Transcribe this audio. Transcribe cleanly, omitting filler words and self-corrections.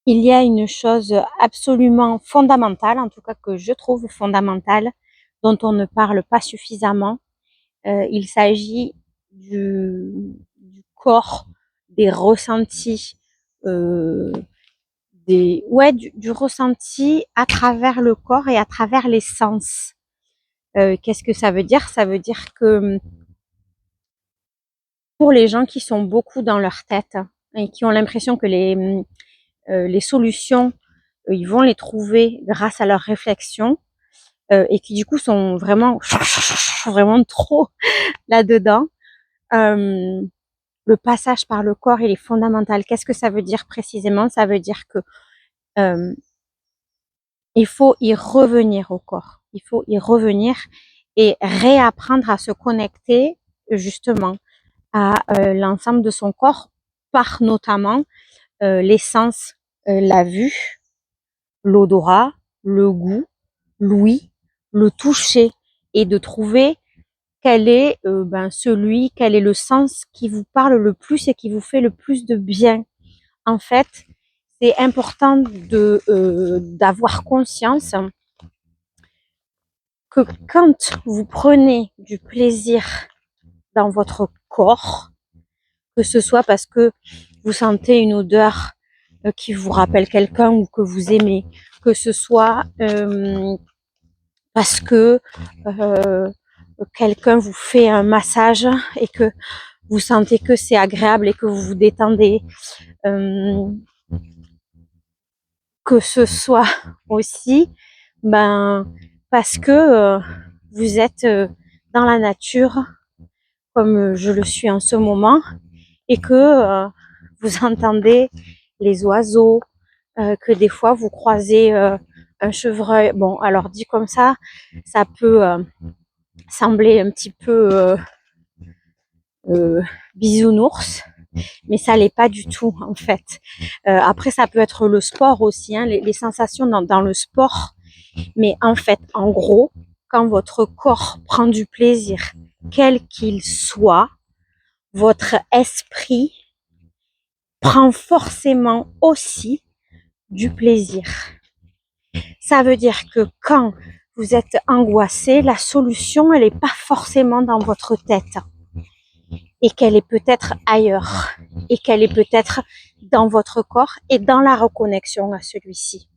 Il y a une chose absolument fondamentale, en tout cas que je trouve fondamentale, dont on ne parle pas suffisamment. Il s'agit du corps, des ressentis, euh, du ressenti à travers le corps et à travers les sens. Qu'est-ce que ça veut dire? Ça veut dire que pour les gens qui sont beaucoup dans leur tête et qui ont l'impression que les solutions, ils vont les trouver grâce à leurs réflexions, et qui du coup sont vraiment vraiment trop là-dedans. Euh, le passage par le corps, il est fondamental. Qu'est-ce que ça veut dire précisément? Ça veut dire que euh, il faut y revenir au corps. Il faut y revenir et réapprendre à se connecter justement à l'ensemble de son corps, par notamment les sens, la vue, l'odorat, le goût, l'ouïe, le toucher, et de trouver quel est le sens qui vous parle le plus et qui vous fait le plus de bien. En fait, c'est important d'avoir conscience que quand vous prenez du plaisir dans votre corps, que ce soit parce que vous sentez une odeur qui vous rappelle quelqu'un ou que vous aimez, que ce soit parce que euh, quelqu'un vous fait un massage et que vous sentez que c'est agréable et que vous vous détendez, euh, que ce soit aussi parce que vous êtes dans la nature comme je le suis en ce moment et que vous entendez les oiseaux, que des fois vous croisez un chevreuil. Bon, alors dit comme ça peut sembler un petit peu bisounours, mais ça l'est pas du tout en fait. Après, ça peut être le sport aussi, hein, les sensations dans le sport, mais en fait, en gros, quand votre corps prend du plaisir, quel qu'il soit, votre esprit prend forcément aussi du plaisir. Ça veut dire que quand vous êtes angoissé, la solution, elle n'est pas forcément dans votre tête et qu'elle est peut-être ailleurs et qu'elle est peut-être dans votre corps et dans la reconnexion à celui-ci.